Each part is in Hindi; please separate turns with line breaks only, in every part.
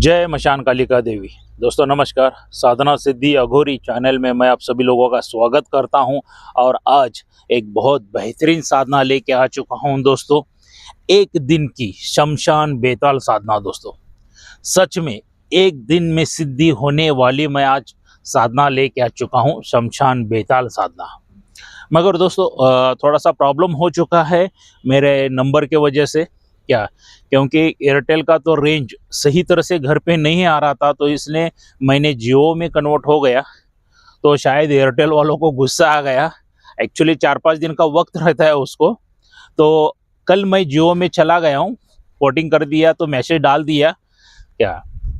जय मशान कालिका देवी। दोस्तों नमस्कार। साधना सिद्धि अघोरी चैनल में मैं आप सभी लोगों का स्वागत करता हूं और आज एक बहुत बेहतरीन साधना लेके आ चुका हूं दोस्तों। एक दिन की शमशान बेताल साधना दोस्तों, सच में एक दिन में सिद्धि होने वाली मैं आज साधना लेके आ चुका हूं, शमशान बेताल साधना। मगर दोस्तों थोड़ा सा प्रॉब्लम हो चुका है मेरे नंबर के वजह से। क्या, क्योंकि एयरटेल का तो रेंज सही तरह से घर पे नहीं आ रहा था, तो इसलिए मैंने जियो में कन्वर्ट हो गया। तो शायद एयरटेल वालों को गुस्सा आ गया। एक्चुअली 4-5 दिन का वक्त रहता है उसको। तो कल मैं जियो में चला गया हूँ, पोर्टिंग कर दिया, तो मैसेज डाल दिया क्या,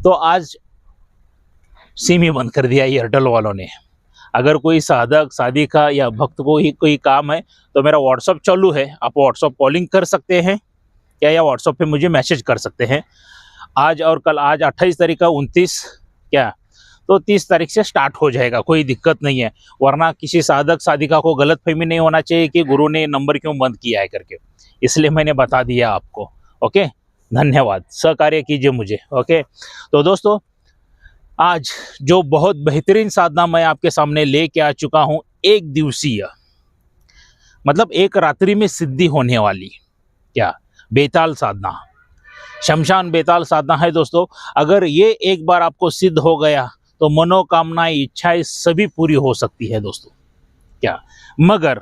तो आज सिम ही बंद कर दिया एयरटेल वालों ने। अगर कोई साधक साधिका या भक्त को ही कोई काम है तो मेरा व्हाट्सअप चालू है, आप व्हाट्सअप कॉलिंग कर सकते हैं क्या, या व्हाट्सअप पे मुझे मैसेज कर सकते हैं। आज और कल, आज 28 तारीख का 29 क्या, तो 30 तारीख से स्टार्ट हो जाएगा, कोई दिक्कत नहीं है। वरना किसी साधक साधिका को गलतफहमी नहीं होना चाहिए कि गुरु ने नंबर क्यों बंद किया है करके, इसलिए मैंने बता दिया आपको। ओके, धन्यवाद, सहकार्य कीजिए मुझे। ओके, तो दोस्तों आज जो बहुत बेहतरीन साधना मैं आपके सामने लेके आ चुका हूं, एक दिवसीय मतलब एक रात्रि में सिद्धि होने वाली क्या बेताल साधना, शमशान बेताल साधना है दोस्तों। अगर ये एक बार आपको सिद्ध हो गया तो मनोकामनाएं, इच्छाएं सभी पूरी हो सकती है दोस्तों क्या। मगर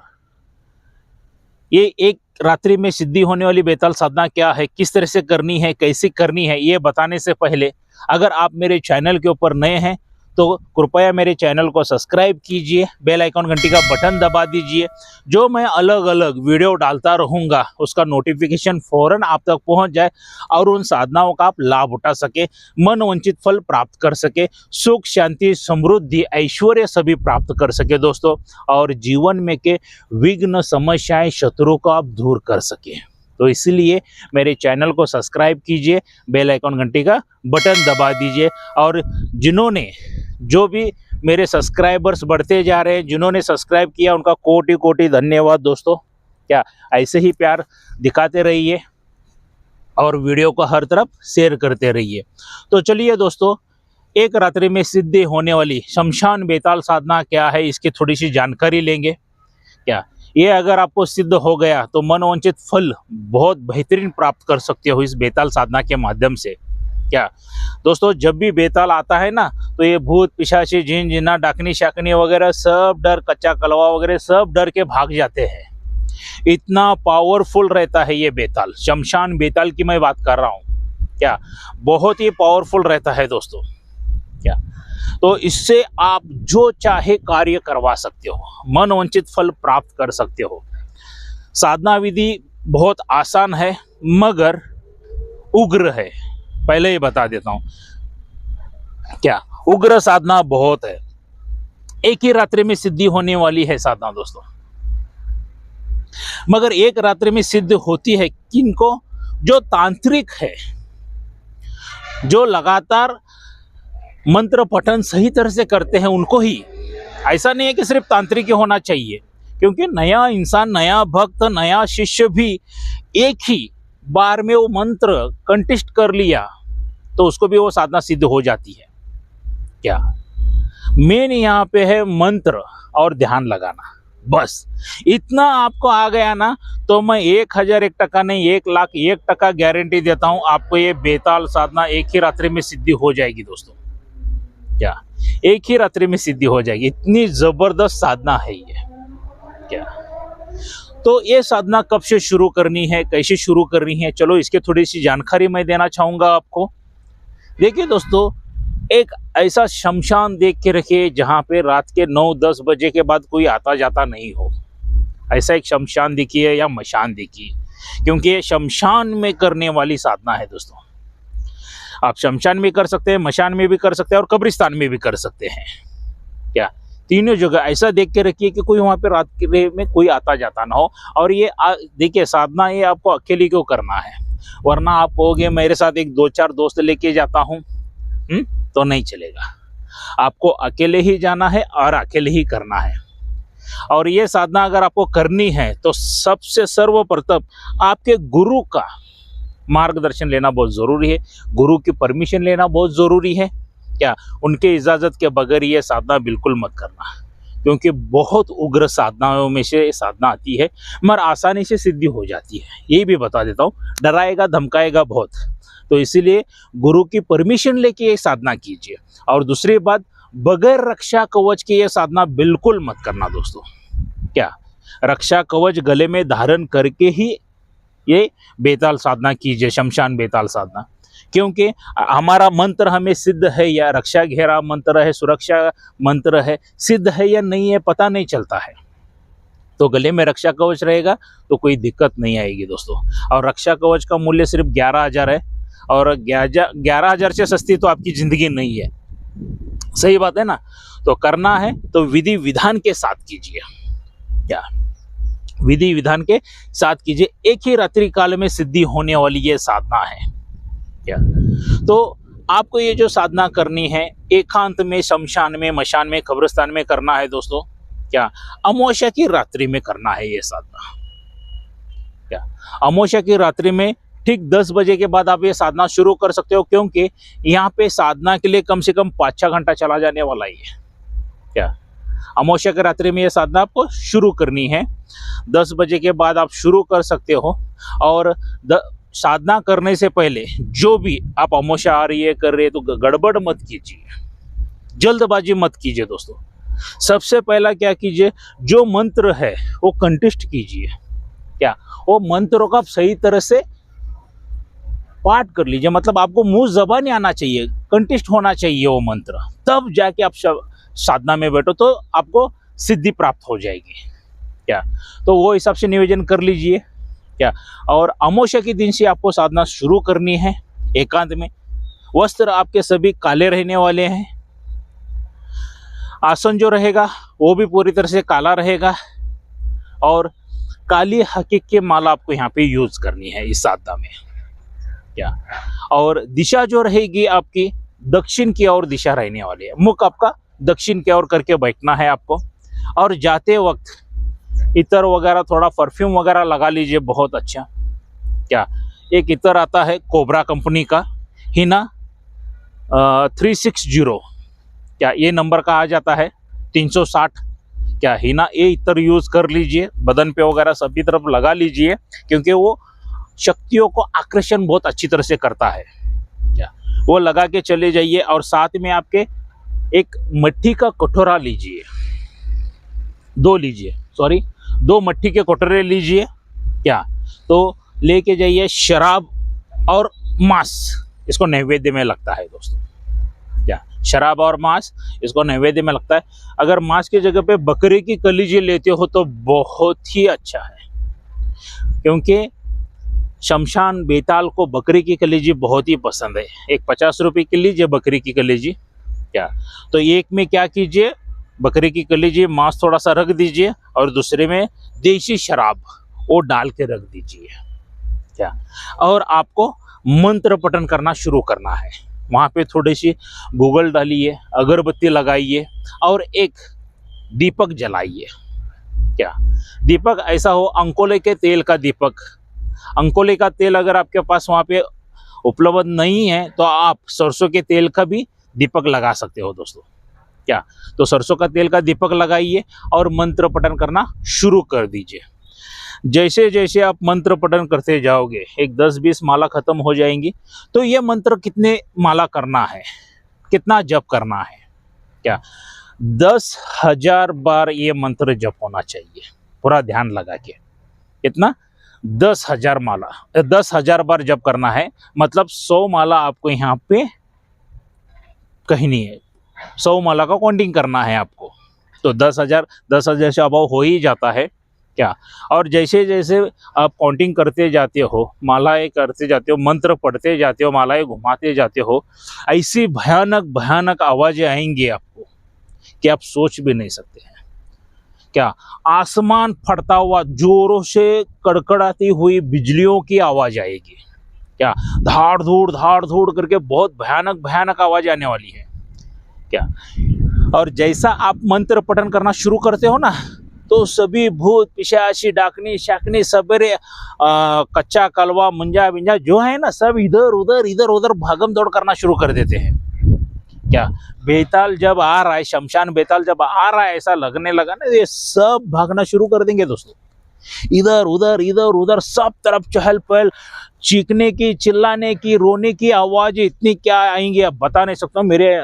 ये एक रात्रि में सिद्धि होने वाली बेताल साधना क्या है, किस तरह से करनी है, कैसे करनी है, ये बताने से पहले अगर आप मेरे चैनल के ऊपर नए हैं तो कृपया मेरे चैनल को सब्सक्राइब कीजिए, बेल आइकॉन घंटी का बटन दबा दीजिए। जो मैं अलग अलग वीडियो डालता रहूँगा उसका नोटिफिकेशन फौरन आप तक पहुंच जाए और उन साधनाओं का आप लाभ उठा सके, मन वंचित फल प्राप्त कर सके, सुख शांति समृद्धि ऐश्वर्य सभी प्राप्त कर सके दोस्तों, और जीवन में के विघ्न समस्याएं शत्रु को आप दूर कर सके। तो इसलिए मेरे चैनल को सब्सक्राइब कीजिए, बेल आइकॉन घंटी का बटन दबा दीजिए। और जिन्होंने, जो भी मेरे सब्सक्राइबर्स बढ़ते जा रहे हैं, जिन्होंने सब्सक्राइब किया उनका कोटि कोटि धन्यवाद दोस्तों क्या। ऐसे ही प्यार दिखाते रहिए और वीडियो को हर तरफ शेयर करते रहिए। तो चलिए दोस्तों, एक रात्रि में सिद्धि होने वाली शमशान बेताल साधना क्या है, इसकी थोड़ी सी जानकारी लेंगे क्या। ये अगर आपको सिद्ध हो गया तो मनोवांछित फल बहुत बेहतरीन प्राप्त कर सकते हो इस बेताल साधना के माध्यम से क्या। दोस्तों जब भी बेताल आता है ना, तो ये भूत पिशाची जिन जिन्ना डाकनी शाकनी वगैरह सब डर, कच्चा कलवा वगैरह सब डर के भाग जाते हैं। इतना पावरफुल रहता है ये बेताल, शमशान बेताल की मैं बात कर रहा हूँ क्या, बहुत ही पावरफुल रहता है दोस्तों क्या। तो इससे आप जो चाहे कार्य करवा सकते हो, मनोवांछित फल प्राप्त कर सकते हो। साधना विधि बहुत आसान है मगर उग्र है, पहले ही बता देता हूं क्या। उग्र साधना बहुत है, एक ही रात्रि में सिद्धि होने वाली है साधना दोस्तों। मगर एक रात्रि में सिद्ध होती है किनको, जो तांत्रिक है, जो लगातार मंत्र पठन सही तरह से करते हैं उनको ही। ऐसा नहीं है कि सिर्फ तांत्रिक ही होना चाहिए, क्योंकि नया इंसान, नया भक्त, नया शिष्य भी एक ही बार में वो मंत्र कंठस्थ कर लिया तो उसको भी वो साधना सिद्ध हो जाती है क्या। मेन यहाँ पे है मंत्र और ध्यान लगाना, बस इतना आपको आ गया ना, तो मैं 1001 नहीं 1,01,000 गारंटी देता हूँ आपको ये बेताल साधना एक ही रात्रि में सिद्धि हो जाएगी दोस्तों क्या। एक ही रात्रि में सिद्धि हो जाएगी, इतनी जबरदस्त साधना है ये क्या। तो ये साधना कब से शुरू करनी है, कैसे शुरू करनी है, चलो इसके थोड़ी सी जानकारी मैं देना चाहूंगा आपको। देखिए दोस्तों, एक ऐसा शमशान देख के रखिए जहां पे रात के 9-10 बजे के बाद कोई आता जाता नहीं हो। ऐसा एक शमशान देखिए या मशान देखिए, क्योंकि ये शमशान में करने वाली साधना है दोस्तों। आप शमशान में कर सकते हैं, मशान में भी कर सकते हैं और कब्रिस्तान में भी कर सकते हैं क्या। तीनों जगह ऐसा देख के रखिए कि कोई वहाँ पे रात के में कोई आता जाता ना हो। और ये देखिए साधना ये आपको अकेले क्यों करना है, वरना आप कहोगे मेरे साथ एक 2-4 दोस्त लेके जाता हूँ तो नहीं चलेगा। आपको अकेले ही जाना है और अकेले ही करना है। और ये साधना अगर आपको करनी है तो सबसे सर्वप्रथम आपके गुरु का मार्गदर्शन लेना बहुत ज़रूरी है, गुरु की परमिशन लेना बहुत ज़रूरी है। क्या उनके इजाज़त के बगैर ये साधना बिल्कुल मत करना, क्योंकि बहुत उग्र साधनाओं में से साधना आती है मगर आसानी से सिद्धि हो जाती है। यही भी बता देता हूँ, डराएगा धमकाएगा बहुत, तो इसीलिए गुरु की परमिशन लेके ये साधना कीजिए। और दूसरी बात, बगैर रक्षा कवच के ये साधना बिल्कुल मत करना दोस्तों। क्या रक्षा कवच गले में धारण करके ही ये बेताल साधना कीजिए, शमशान बेताल साधना, क्योंकि हमारा मंत्र हमें सिद्ध है या रक्षा घेरा मंत्र है, सुरक्षा मंत्र है, सिद्ध है या नहीं है पता नहीं चलता है। तो गले में रक्षा कवच रहेगा तो कोई दिक्कत नहीं आएगी दोस्तों। और रक्षा कवच का मूल्य सिर्फ 11,000 है, और 11,000 से सस्ती तो आपकी ज़िंदगी नहीं है। सही बात है ना। तो करना है तो विधि विधान के साथ कीजिए। क्या विधि विधान के साथ कीजिए। एक ही रात्रि काल में सिद्धि होने वाली ये साधना है। क्या तो आपको ये जो साधना करनी है एकांत में, शमशान में, मशान में, कब्रिस्तान में करना है दोस्तों। क्या अमावस्या की रात्रि में करना है ये साधना। क्या अमावस्या की रात्रि में ठीक 10 बजे के बाद आप ये साधना शुरू कर सकते हो, क्योंकि यहाँ पे साधना के लिए कम से कम 5-6 घंटा चला जाने वाला ही है। क्या अमावस्या की रात्रि में ये साधना आपको शुरू करनी है। 10 बजे के बाद आप शुरू कर सकते हो। और साधना करने से पहले जो भी आप अमावस्या आ रही है कर रहे हैं तो गड़बड़ मत कीजिए, जल्दबाजी मत कीजिए दोस्तों। सबसे पहला क्या कीजिए, जो मंत्र है वो कंठस्थ कीजिए। क्या वो मंत्रों का सही तरह से पाठ कर लीजिए, मतलब आपको मुंह ज़बानी आना चाहिए, कंठस्थ होना चाहिए वो मंत्र, तब जाके आप साधना में बैठो तो आपको सिद्धि प्राप्त हो जाएगी। क्या तो वो हिसाब से निवेदन कर लीजिए। क्या और अमावस्या के दिन से आपको साधना शुरू करनी है एकांत में। वस्त्र आपके सभी काले रहने वाले हैं। आसन जो रहेगा वो भी पूरी तरह से काला रहेगा। और काली हकीक की माला आपको यहाँ पे यूज करनी है इस साधना में। क्या और दिशा जो रहेगी आपकी दक्षिण की ओर दिशा रहने वाली है। मुख आपका दक्षिण की ओर करके बैठना है आपको। और जाते वक्त इतर वगैरह, थोड़ा परफ्यूम वगैरह लगा लीजिए, बहुत अच्छा। क्या एक इतर आता है कोबरा कंपनी का, हिना 360, क्या ये नंबर का आ जाता है 360। क्या हिना ये इतर यूज़ कर लीजिए, बदन पे वगैरह सभी तरफ लगा लीजिए, क्योंकि वो शक्तियों को आकर्षण बहुत अच्छी तरह से करता है। क्या वो लगा के चले जाइए। और साथ में आपके एक मट्टी का कटोरा लीजिए, 2 मट्टी के कटोरे लीजिए। क्या तो लेके जाइए शराब और मांस, इसको नैवेद्य में लगता है दोस्तों। क्या शराब और मांस इसको नैवेद्य में लगता है। अगर मांस की जगह पे बकरी की कलीजी लेते हो तो बहुत ही अच्छा है, क्योंकि शमशान बेताल को बकरी की कलीजी बहुत ही पसंद है। एक 50 रुपये की लीजिए बकरी की कलीजी। क्या तो एक में क्या कीजिए, बकरी की कलीजी, मांस थोड़ा सा रख दीजिए, और दूसरे में देसी शराब वो डाल के रख दीजिए। क्या और आपको मंत्र पठन करना शुरू करना है। वहाँ पे थोड़ी सी गूगल डालिए, अगरबत्ती लगाइए और एक दीपक जलाइए। क्या दीपक ऐसा हो अंकोले के तेल का दीपक। अंकोले का तेल अगर आपके पास वहाँ पे उपलब्ध नहीं है तो आप सरसों के तेल का भी दीपक लगा सकते हो दोस्तों। क्या तो सरसों का तेल का दीपक लगाइए और मंत्र पठन करना शुरू कर दीजिए। जैसे जैसे आप मंत्र पठन करते जाओगे, एक 10-20 माला खत्म हो जाएंगी, तो ये मंत्र कितने माला करना है, कितना जप करना है। क्या 10,000 बार ये मंत्र जप होना चाहिए, पूरा ध्यान लगा के। कितना 10,000 माला, 10,000 बार जप करना है, मतलब 100 माला आपको यहाँ पे कहीं नहीं है, 100 माला का काउंटिंग करना है आपको। तो 10,000 से अभाव हो ही जाता है। क्या और जैसे जैसे आप काउंटिंग करते जाते हो, मालाएं करते जाते हो, मंत्र पढ़ते जाते हो, मालाएं घुमाते जाते हो, ऐसी भयानक भयानक आवाज़ें आएंगी आपको कि आप सोच भी नहीं सकते हैं। क्या आसमान फटता हुआ, जोरों से कड़कड़ाती हुई बिजलियों की आवाज़ आएगी। क्या धाड़ धूड़ करके बहुत भयानक भयानक आवाज़ आने वाली है। क्या और जैसा आप मंत्र पठन करना शुरू करते हो ना, तो सभी भूत पिशाची डाकनी शाकनी सबरे कच्चा कलवा मुंजा बिंजा जो है ना, सब इधर उधर भागम दौड़ करना शुरू कर देते हैं। क्या बेताल जब आ रहा है, शमशान बेताल जब आ रहा है ऐसा लगने लगा ना, ये सब भागना शुरू कर देंगे दोस्तों। इधर उधर सब तरफ चहल पहल, चीखने की, चिल्लाने की, रोने की आवाज इतनी क्या आएंगी अब बता नहीं सकता। मेरे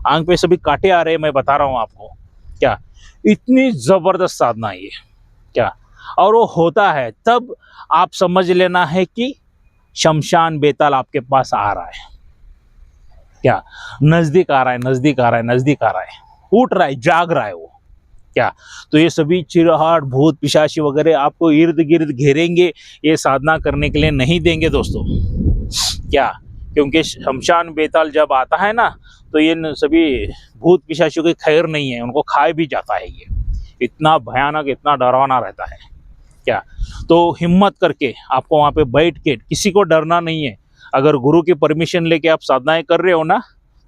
आंख पे सभी कांटे आ रहे हैं, मैं बता रहा हूँ आपको। क्या इतनी जबरदस्त साधना है ये। क्या और वो होता है तब आप समझ लेना है कि शमशान बेताल आपके पास आ रहा है। क्या नजदीक आ रहा है, उठ रहा है, जाग रहा है वो। क्या तो ये सभी चिरहाट भूत पिशाची वगैरह आपको इर्द गिर्द घेरेंगे, ये साधना करने के लिए नहीं देंगे दोस्तों। क्या क्योंकि शमशान बेताल जब आता है ना, तो ये सभी भूत पिशाचियों की खैर नहीं है, उनको खा भी जाता है। ये इतना भयानक, इतना डरावना रहता है। क्या तो हिम्मत करके आपको वहाँ पे बैठ के, किसी को डरना नहीं है। अगर गुरु की परमिशन लेके आप साधनाएं कर रहे हो ना,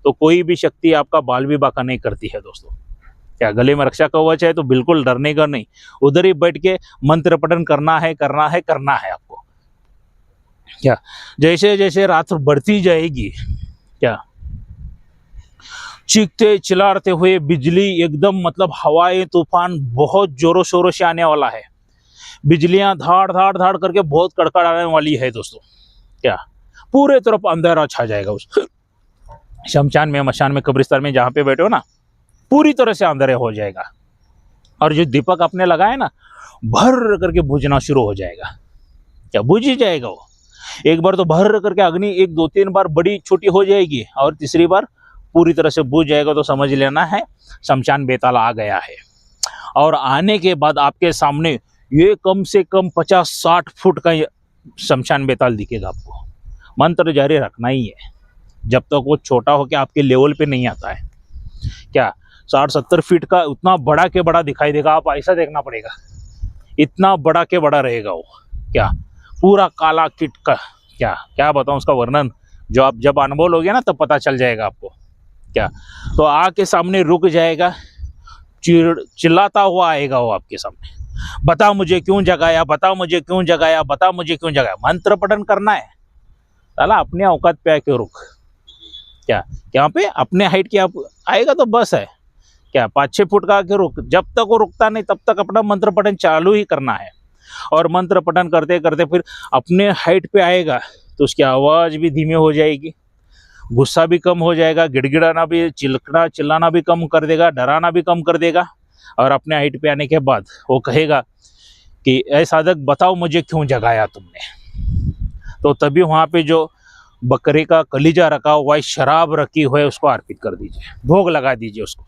तो कोई भी शक्ति आपका बाल भी बाका नहीं करती है दोस्तों। क्या गले में रक्षा कवच है तो बिल्कुल डरने का नहीं, उधर ही बैठ के मंत्र पठन करना है आपको। क्या जैसे जैसे रात बढ़ती जाएगी, क्या चीखते चिल्लाते हुए बिजली एकदम, मतलब हवाएं तूफान बहुत जोरों शोरों से आने वाला है। बिजलियां धाड़ धाड़ धाड़ करके बहुत कड़कड़ाने वाली है दोस्तों। क्या पूरे तरफ अंधेरा छा जाएगा उस शमशान में, मशान में, कब्रिस्तान में, जहाँ पे बैठे हो ना, पूरी तरह से अंधेरा हो जाएगा। और जो दीपक आपने लगाया ना, भर करके बुझना शुरू हो जाएगा। क्या बुझ ही जाएगा वो। एक बार तो भर करके अग्नि 1-2-3 बार बड़ी छोटी हो जाएगी, और तीसरी बार पूरी तरह से बुझ जाएगा, तो समझ लेना है शमशान बेताल आ गया है। और आने के बाद आपके सामने ये कम से कम 50-60 फुट का शमशान बेताल दिखेगा आपको। मंत्र जारी रखना ही है जब तक वो छोटा होकर आपके लेवल पे नहीं आता है। क्या 60-70 फीट का उतना बड़ा के बड़ा दिखाई देगा, आप ऐसा देखना पड़ेगा, इतना बड़ा के बड़ा रहेगा वो। क्या पूरा काला किट का, क्या बताऊं उसका वर्णन, जो आप जब अनुभव लोगे ना तब पता चल जाएगा आपको। क्या तो आके सामने रुक जाएगा, चिल्लाता हुआ आएगा वो आपके सामने, बता मुझे क्यों जगाया, बता मुझे क्यों जगाया, बता मुझे क्यों जगाया। मंत्र पठन करना है साला, अपने औकात पे आके रुक। क्या यहाँ पे अपने हाइट की आप आएगा तो बस है। क्या 5-6 फुट का आके रुक, जब तक वो रुकता नहीं तब तक अपना मंत्र पठन चालू ही करना है। और मंत्र पठन करते करते फिर अपने हाइट पे आएगा तो उसकी आवाज़ भी धीमी हो जाएगी, गुस्सा भी कम हो जाएगा, गिड़गिड़ाना भी, चिल्लाना भी कम कर देगा, डराना भी कम कर देगा। और अपने हाइट पे आने के बाद वो कहेगा कि ऐ साधक बताओ मुझे क्यों जगाया तुमने। तो तभी वहाँ पे जो बकरे का कलीजा रखा हुआ है, शराब रखी हुई है, उसको अर्पित कर दीजिए, भोग लगा दीजिए उसको।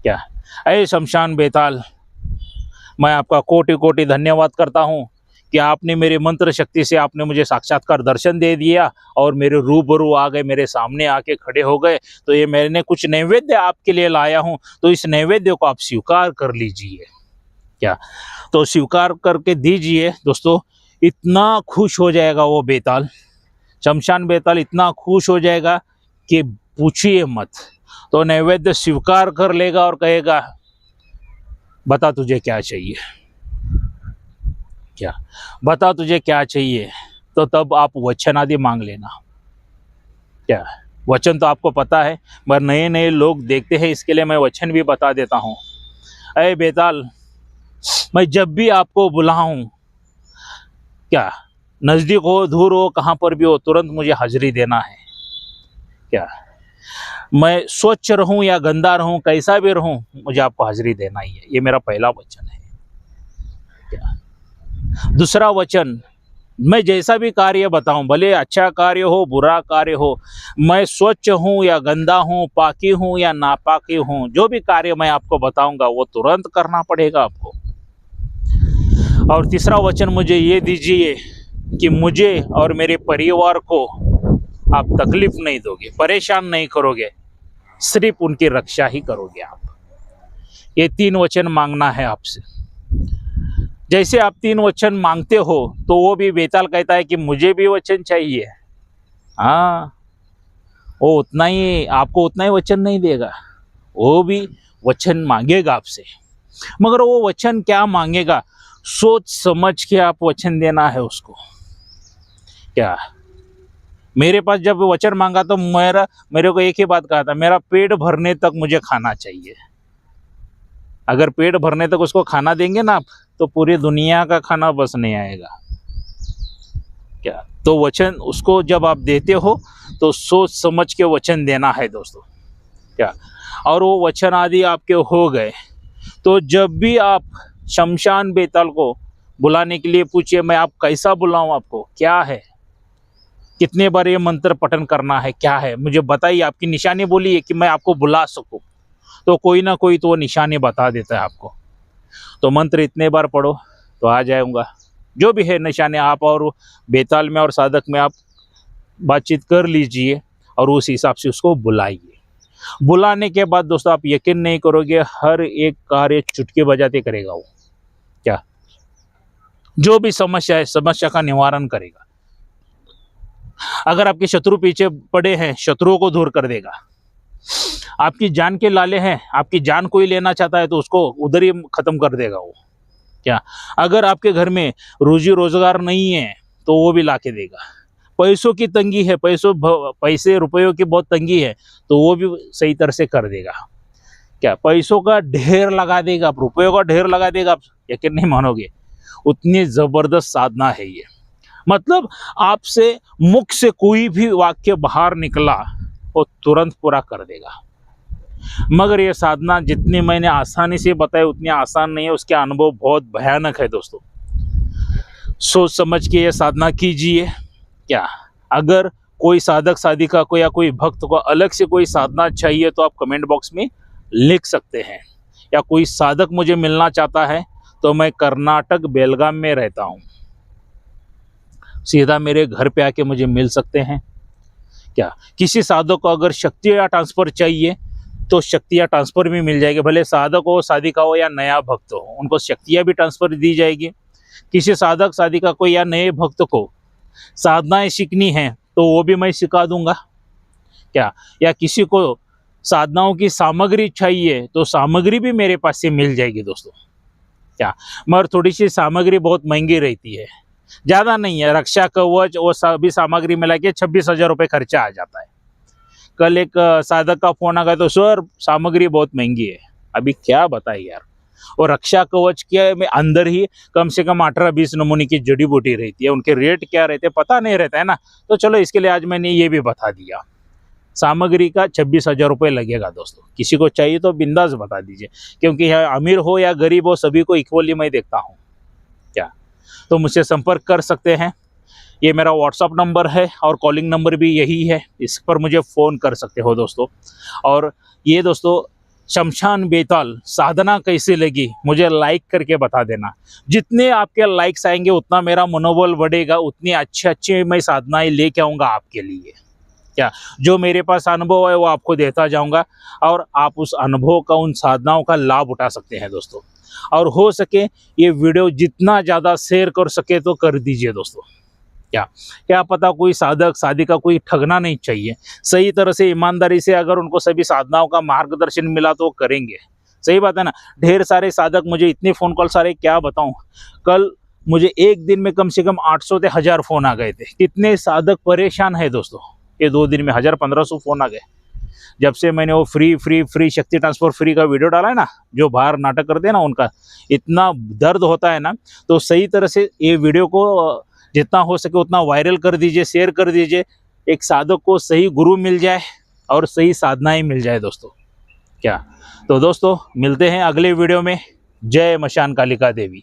क्या ऐ शमशान बेताल, मैं आपका कोटि कोटि धन्यवाद करता हूँ कि आपने मेरे मंत्र शक्ति से आपने मुझे साक्षात्कार दर्शन दे दिया और मेरे रूबरू आ गए, मेरे सामने आके खड़े हो गए। तो ये मैंने कुछ नैवेद्य आपके लिए लाया हूँ, तो इस नैवेद्य को आप स्वीकार कर लीजिए। क्या तो स्वीकार करके दीजिए दोस्तों। इतना खुश हो जाएगा वो बेताल, शमशान बेताल इतना खुश हो जाएगा कि पूछिए मत। तो नैवेद्य स्वीकार कर लेगा और कहेगा बता तुझे क्या चाहिए, क्या बता तुझे क्या चाहिए। तो तब आप वचन आदि मांग लेना। क्या वचन तो आपको पता है, मगर नए नए लोग देखते हैं, इसके लिए मैं वचन भी बता देता हूँ। अरे बेताल, मैं जब भी आपको बुलाऊं, क्या नज़दीक हो दूर हो कहाँ पर भी हो, तुरंत मुझे हाजिरी देना है। क्या मैं स्वच्छ रहूं या गंदा रहूं, कैसा भी रहूं, मुझे आपको हाजिरी देना ही है। ये मेरा पहला वचन है। क्या दूसरा वचन, मैं जैसा भी कार्य बताऊं, भले अच्छा कार्य हो बुरा कार्य हो, मैं स्वच्छ हूं या गंदा हूं, पाकी हूं या नापाकी हूं, जो भी कार्य मैं आपको बताऊंगा वो तुरंत करना पड़ेगा आपको। और तीसरा वचन मुझे ये दीजिए कि मुझे और मेरे परिवार को आप तकलीफ नहीं दोगे, परेशान नहीं करोगे, सिर्फ उनकी रक्षा ही करोगे आप। ये 3 वचन मांगना है आपसे। जैसे आप 3 वचन मांगते हो तो वो भी बेताल कहता है कि मुझे भी वचन चाहिए। हाँ, वो उतना ही आपको, उतना ही वचन नहीं देगा, वो भी वचन मांगेगा आपसे। मगर वो वचन क्या मांगेगा, सोच समझ के आप वचन देना है उसको। क्या मेरे पास जब वचन मांगा तो मेरे को एक ही बात कहा था, मेरा पेट भरने तक मुझे खाना चाहिए। अगर पेट भरने तक उसको खाना देंगे ना आप, तो पूरी दुनिया का खाना बस नहीं आएगा। क्या तो वचन उसको जब आप देते हो तो सोच समझ के वचन देना है दोस्तों। क्या और वो वचन आदि आपके हो गए तो जब भी आप शमशान बेताल को बुलाने के लिए पूछिए, मैं आप कैसा बुलाऊं, आपको क्या है, कितने बार ये मंत्र पठन करना है, क्या है मुझे बताइए, आपकी निशानी बोलिए कि मैं आपको बुला सकूं। तो कोई ना कोई तो वो निशानी बता देता है आपको। तो मंत्र इतने बार पढ़ो तो आ जाऊंगा। जो भी है निशाने आप और बेताल में और साधक में आप बातचीत कर लीजिए और उस हिसाब से उसको बुलाइए। बुलाने के बाद दोस्तों आप यकीन नहीं करोगे, हर एक कार्य चुटकी बजाते करेगा वो। क्या जो भी समस्या है, समस्या का निवारण करेगा। अगर आपके शत्रु पीछे पड़े हैं, शत्रुओं को दूर कर देगा। आपकी जान के लाले हैं, आपकी जान कोई लेना चाहता है तो उसको उधर ही खत्म कर देगा वो। क्या अगर आपके घर में रोजी रोजगार नहीं है तो वो भी ला के देगा। पैसों की तंगी है, पैसे रुपयों की बहुत तंगी है तो वो भी सही तरह से कर देगा। क्या पैसों का ढेर लगा देगा, आप रुपयों का ढेर लगा देगा, आप यकीन नहीं मानोगे, उतनी जबरदस्त साधना है ये। मतलब आपसे मुख से कोई भी वाक्य बाहर निकला वो तुरंत पूरा कर देगा। मगर ये साधना जितनी मैंने आसानी से बताई उतनी आसान नहीं है, उसके अनुभव बहुत भयानक है दोस्तों। सोच समझ के ये साधना कीजिए। क्या अगर कोई साधक साधिका को या कोई भक्त को अलग से कोई साधना चाहिए तो आप कमेंट बॉक्स में लिख सकते हैं। या कोई साधक मुझे मिलना चाहता है तो मैं कर्नाटक बेलगाम में रहता हूँ, सीधा मेरे घर पे आके मुझे मिल सकते हैं। क्या किसी साधक को अगर शक्तियाँ ट्रांसफर चाहिए तो शक्तियाँ ट्रांसफर भी मिल जाएगी, भले साधक हो, साधिका हो या नया भक्त हो, उनको शक्तियाँ भी ट्रांसफर दी जाएगी। किसी साधक साधिका को या नए भक्त को साधनाएं सीखनी है तो वो भी मैं सिखा दूंगा। क्या या किसी को साधनाओं की सामग्री चाहिए तो सामग्री भी मेरे पास से मिल जाएगी दोस्तों। क्या मगर थोड़ी सी सामग्री बहुत महंगी रहती है, ज़्यादा नहीं है। रक्षा कवच वो सभी सामग्री मिला के 26,000 रुपये खर्चा आ जाता है। कल एक साधक का फोन आ गया तो सर सामग्री बहुत महंगी है। अभी क्या बताइए यार, और रक्षा कवच के में अंदर ही कम से कम 18-20 नमूने की जड़ी बूटी रहती है, उनके रेट क्या रहते हैं पता नहीं रहता है ना। तो चलो इसके लिए आज मैंने ये भी बता दिया। सामग्री का 26,000 रुपये लगेगा दोस्तों। किसी को चाहिए तो बिंदास बता दीजिए, क्योंकि यहाँ अमीर हो या गरीब हो सभी को इक्वली मैं देखता हूँ। क्या तो मुझसे संपर्क कर सकते हैं। ये मेरा व्हाट्सअप नंबर है और कॉलिंग नंबर भी यही है, इस पर मुझे फ़ोन कर सकते हो दोस्तों। और ये दोस्तों शमशान बेताल साधना कैसी लगी मुझे लाइक करके बता देना। जितने आपके लाइक्स आएंगे उतना मेरा मनोबल बढ़ेगा, उतनी अच्छे मैं साधनाएं लेके आऊँगा आपके लिए। क्या जो मेरे पास अनुभव है वो आपको देता जाऊँगा और आप उस अनुभव का, उन साधनाओं का लाभ उठा सकते हैं दोस्तों। और हो सके ये वीडियो जितना ज़्यादा शेयर कर सके तो कर दीजिए दोस्तों। क्या पता कोई साधक साधिका कोई ठगना नहीं चाहिए, सही तरह से ईमानदारी से अगर उनको सभी साधनाओं का मार्गदर्शन मिला तो करेंगे। सही बात है ना। ढेर सारे साधक, मुझे इतने फ़ोन कॉल सारे क्या बताऊं, कल मुझे एक दिन में कम से कम 800 से 1000 फ़ोन आ गए थे। कितने साधक परेशान है दोस्तों, ये 2 दिन में 1000-1500 फ़ोन आ गए। जब से मैंने वो फ्री शक्ति ट्रांसफर फ्री का वीडियो डाला है ना, जो बाहर नाटक करते हैं ना, उनका इतना दर्द होता है ना। तो सही तरह से ये वीडियो को जितना हो सके उतना वायरल कर दीजिए, शेयर कर दीजिए। एक साधक को सही गुरु मिल जाए और सही साधनाएं मिल जाए दोस्तों। क्या तो दोस्तों मिलते हैं अगले वीडियो में। जय मशान कालिका देवी।